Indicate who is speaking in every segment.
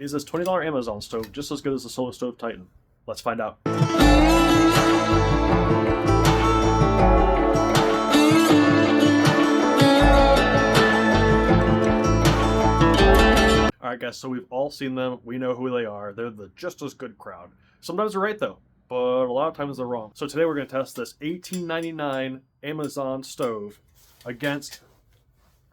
Speaker 1: Is this $20 Amazon stove just as good as the Solo Stove Titan? Let's find out. Alright guys, so we've all seen them, we know who they are, they're the just as good crowd. Sometimes they're right though, but a lot of times they're wrong. So today we're going to test this $18.99 Amazon stove against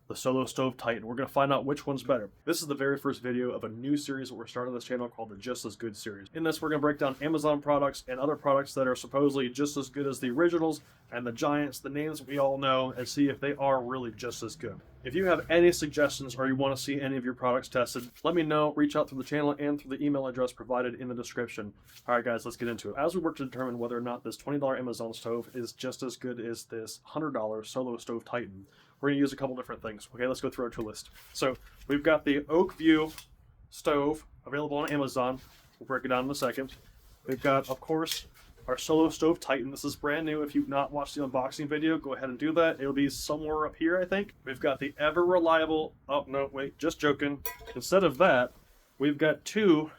Speaker 1: the Solo Stove Titan. We're going to find out which one's better. This is the very first video of a new series that we're starting on this channel called the Just As Good series. In this, we're going to break down Amazon products and other products that are supposedly just as good as the originals and the giants, the names we all know, and see if they are really just as good. If you have any suggestions or you want to see any of your products tested, let me know. Reach out through the channel and through the email address provided in the description. Alright guys, let's get into it. As we work to determine whether or not this $20 Amazon stove is just as good as this $100 Solo Stove Titan, we're going to use a couple different things. Okay, let's go through our tool list. So we've got the Oakvue Stove available on Amazon. We'll break it down in a second. We've got, of course, our Solo Stove Titan. This is brand new. If you've not watched the unboxing video, go ahead and do that. It'll be somewhere up here, I think. We've got the ever reliable, oh no, wait, just joking. Instead of that, we've got two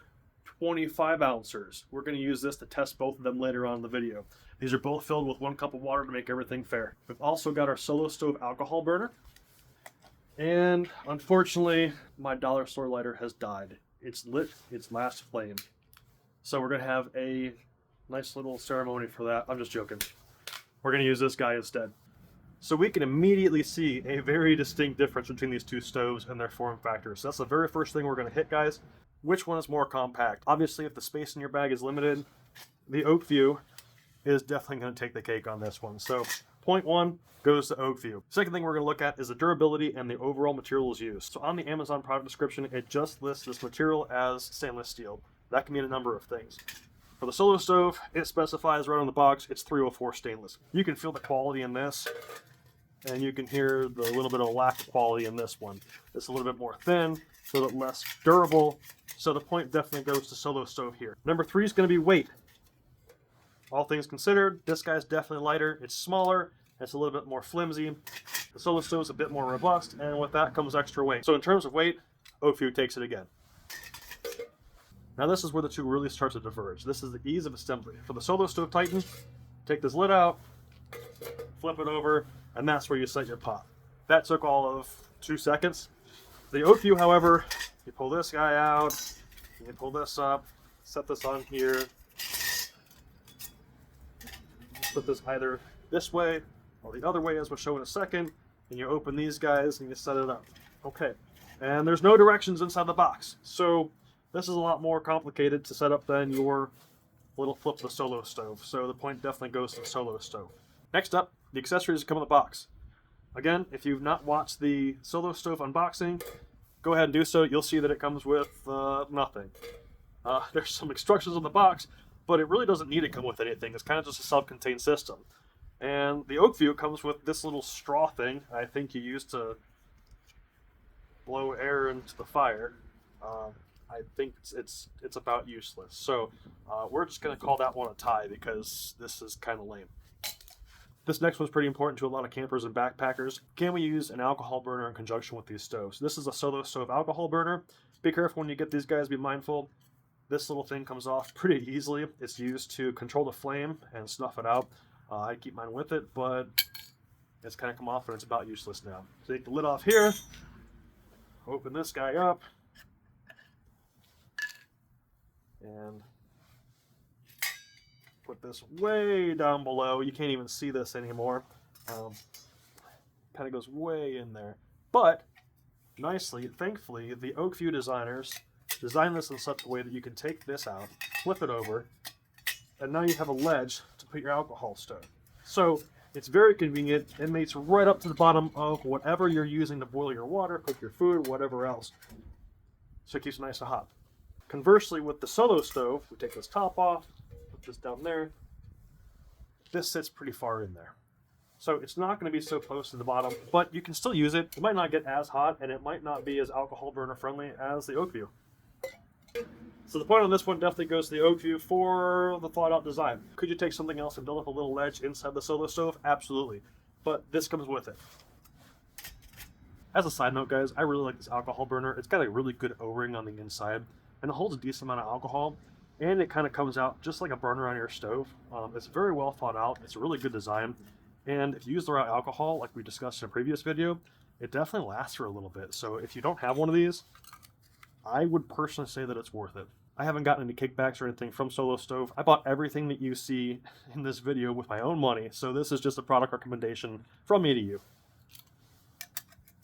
Speaker 1: 25 ounces. We're going to use this to test both of them later on in the video. These are both filled with 1 cup of water to make everything fair. We've also got our Solo Stove alcohol burner. And unfortunately, my dollar store lighter has died. It's lit its last flame. So we're going to have a nice little ceremony for that. I'm just joking. We're going to use this guy instead. So we can immediately see a very distinct difference between these two stoves and their form factors. So that's the very first thing we're going to hit, guys. Which one is more compact? Obviously, if the space in your bag is limited, the Oakvue is definitely going to take the cake on this one. So point 1 goes to Oakvue. Second thing we're going to look at is the durability and the overall materials used. So on the Amazon product description, it just lists this material as stainless steel. That can mean a number of things. For the Solo Stove, it specifies right on the box, it's 304 stainless. You can feel the quality in this, and you can hear the little bit of a lack of quality in this one. It's a little bit more thin, a little bit less durable, so the point definitely goes to Solo Stove here. Number 3 is going to be weight. All things considered, this guy's definitely lighter, it's smaller, it's a little bit more flimsy. The Solo Stove's a bit more robust, and with that comes extra weight. So in terms of weight, Oakvue takes it again. Now this is where the two really start to diverge. This is the ease of assembly. For the Solo Stove Titan, take this lid out, flip it over, and that's where you set your pot. That took all of 2 seconds. The Oakvue, however, you pull this guy out, you pull this up, set this on here, put this either this way or the other way as we'll show in a second, and you open these guys and you set it up. Okay, and there's no directions inside the box, so this is a lot more complicated to set up than your little flip the Solo Stove, so the point definitely goes to the Solo Stove. Next up, the accessories that come in the box. Again, if you've not watched the Solo Stove unboxing, go ahead and do so. You'll see that it comes with nothing. There's some instructions on the box, but it really doesn't need to come with anything. It's kind of just a self-contained system. And the Oakvue comes with this little straw thing I think you use to blow air into the fire. I think it's about useless. So we're just going to call that one a tie because this is kind of lame. This next one's pretty important to a lot of campers and backpackers. Can we use an alcohol burner in conjunction with these stoves? This is a Solo Stove alcohol burner. Be careful when you get these guys, be mindful. This little thing comes off pretty easily. It's used to control the flame and snuff it out. I keep mine with it, but it's kind of come off and it's about useless now. Take the lid off here, open this guy up, and put this way down below. You can't even see this anymore. Kind of goes way in there. But nicely, thankfully, the Oakvue designers designed this in such a way that you can take this out, flip it over, and now you have a ledge to put your alcohol stove. So it's very convenient. It mates right up to the bottom of whatever you're using to boil your water, cook your food, whatever else. So it keeps it nice and hot. Conversely, with the Solo Stove, we take this top off, put this down there. This sits pretty far in there. So it's not going to be so close to the bottom, but you can still use it. It might not get as hot, and it might not be as alcohol burner friendly as the Oakvue. So the point on this one definitely goes to the Oakvue for the thought out design. Could you take something else and build up a little ledge inside the Solo Stove? Absolutely. But this comes with it. As a side note, guys, I really like this alcohol burner. It's got a really good O-ring on the inside. and it holds a decent amount of alcohol, and it kind of comes out just like a burner on your stove. It's very well thought out. It's a really good design, and if you use the right alcohol, like we discussed in a previous video, it definitely lasts for a little bit. So if you don't have one of these, I would personally say that it's worth it. I haven't gotten any kickbacks or anything from Solo Stove. I bought everything that you see in this video with my own money, so this is just a product recommendation from me to you.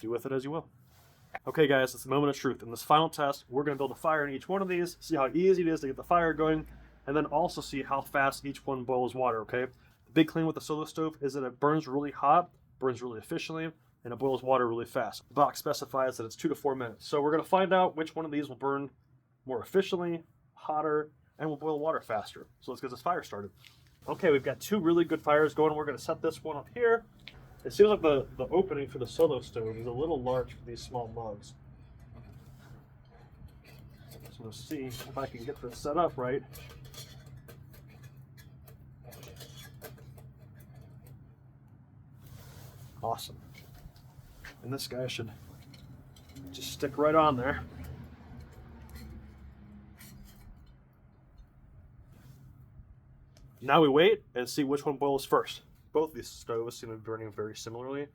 Speaker 1: Do with it as you will. Okay guys, it's the moment of truth. In this final test, we're going to build a fire in each one of these, see how easy it is to get the fire going, and then also see how fast each one boils water, okay? The big claim with the Solo Stove is that it burns really hot, burns really efficiently, and it boils water really fast. The box specifies that it's 2 to 4 minutes. So we're going to find out which one of these will burn more efficiently, hotter, and will boil water faster. So let's get this fire started. Okay, we've got 2 really good fires going. We're going to set this one up here. It seems like the opening for the Solo Stove is a little large for these small mugs. So let's see if I can get this set up right. Awesome. And this guy should just stick right on there. Now we wait and see which one boils first. Both these stoves seem to be burning very similarly.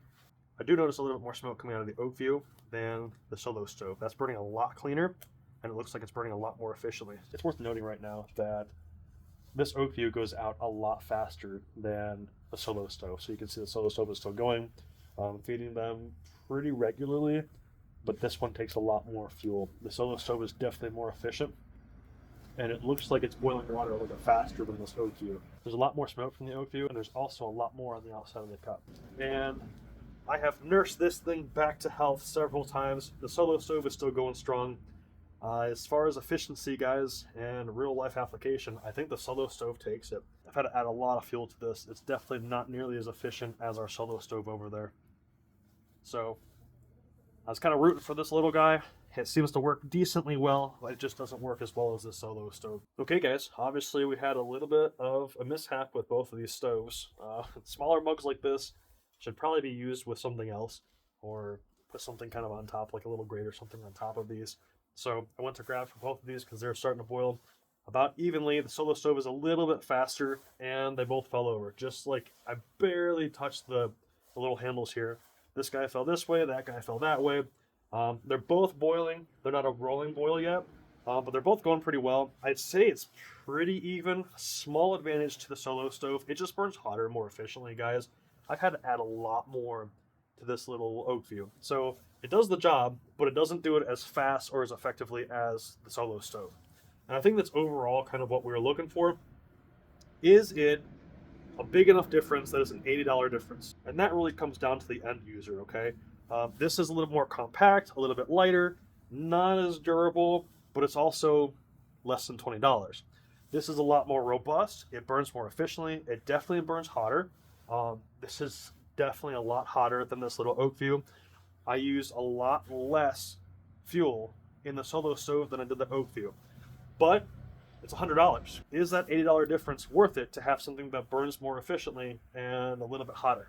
Speaker 1: I do notice a little bit more smoke coming out of the Oakvue than the Solo Stove. That's burning a lot cleaner, and it looks like it's burning a lot more efficiently. It's worth noting right now that this Oakvue goes out a lot faster than the Solo Stove. So you can see the Solo Stove is still going, feeding them pretty regularly, but this one takes a lot more fuel. The Solo Stove is definitely more efficient, and it looks like it's boiling water a little bit faster than this Oakvue. There's a lot more smoke from the Oakvue, and there's also a lot more on the outside of the cup. And I have nursed this thing back to health several times. The Solo Stove is still going strong. As far as efficiency, guys, and real life application, I think the Solo Stove takes it. I've had to add a lot of fuel to this. It's definitely not nearly as efficient as our Solo Stove over there. So I was kind of rooting for this little guy. It seems to work decently well, but it just doesn't work as well as the Solo Stove. Okay guys, obviously we had a little bit of a mishap with both of these stoves. Smaller mugs like this should probably be used with something else, or put something kind of on top, like a little grate or something on top of these. So I went to grab for both of these because they're starting to boil about evenly. The Solo Stove is a little bit faster, and they both fell over. Just like I barely touched the little handles here. This guy fell this way, that guy fell that way. They're both boiling. They're not a rolling boil yet, but they're both going pretty well. I'd say it's pretty even. Small advantage to the Solo Stove. It just burns hotter more efficiently, guys. I've had to add a lot more to this little Oakvue. So it does the job, but it doesn't do it as fast or as effectively as the Solo Stove. And I think that's overall kind of what we were looking for. Is it a big enough difference that it's an $80 difference? And that really comes down to the end user, okay? This is a little more compact, a little bit lighter, not as durable, but it's also less than $20. This is a lot more robust. It burns more efficiently. It definitely burns hotter. This is definitely a lot hotter than this little Oakvue. I use a lot less fuel in the Solo Stove than I did the Oakvue, but it's $100. Is that $80 difference worth it to have something that burns more efficiently and a little bit hotter?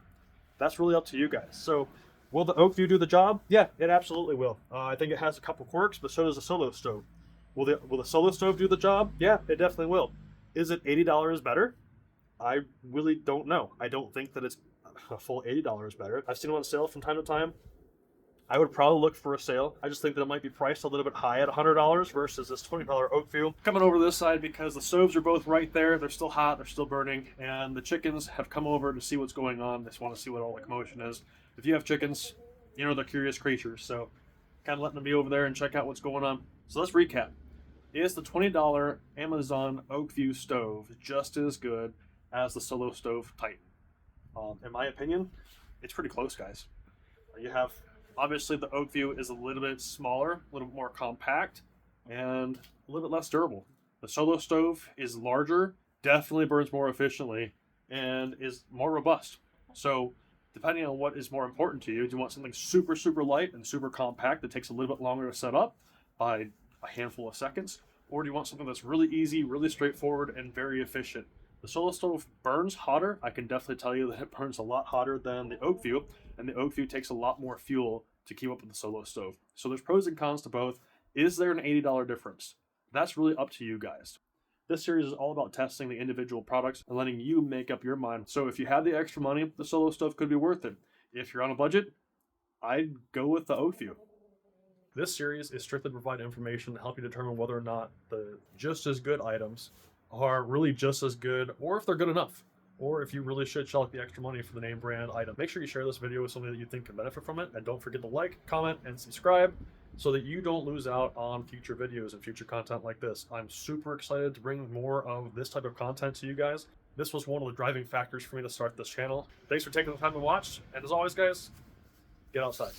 Speaker 1: That's really up to you guys. So will the Oakvue do the job? Yeah, it absolutely will. I think it has a couple quirks, but so does the Solo Stove. Will the Solo Stove do the job? Yeah, it definitely will. Is it $80 better? I really don't know. I don't think that it's a full $80 better. I've seen them on sale from time to time. I would probably look for a sale. I just think that it might be priced a little bit high at $100 versus this $20 Oakvue. Coming over this side because the stoves are both right there. They're still hot, they're still burning, and the chickens have come over to see what's going on. They just want to see what all the commotion is. If you have chickens, you know they're curious creatures, so kind of letting them be over there and check out what's going on. So let's recap. Is the $20 Amazon Oakvue stove just as good as the Solo Stove Titan? In my opinion, it's pretty close, guys. You have, obviously the Oakvue is a little bit smaller, a little bit more compact, and a little bit less durable. The Solo Stove is larger, definitely burns more efficiently, and is more robust. So depending on what is more important to you, do you want something super, super light and super compact that takes a little bit longer to set up by a handful of seconds? Or do you want something that's really easy, really straightforward, and very efficient? The Solo Stove burns hotter. I can definitely tell you that it burns a lot hotter than the Oakvue, and the Oakvue takes a lot more fuel to keep up with the Solo Stove. So there's pros and cons to both. Is there an $80 difference? That's really up to you guys. This series is all about testing the individual products and letting you make up your mind. So if you have the extra money, the solo stove could be worth it. If you're on a budget, I'd go with the Oakvue. This series is strictly to provide information to help you determine whether or not the just as good items are really just as good, or if they're good enough, or if you really should shell out the extra money for the name brand item. Make sure you share this video with somebody that you think can benefit from it, and don't forget to like, comment, and subscribe so that you don't lose out on future videos and future content like this. I'm super excited to bring more of this type of content to you guys. This was one of the driving factors for me to start this channel. Thanks for taking the time to watch, and as always, guys, get outside.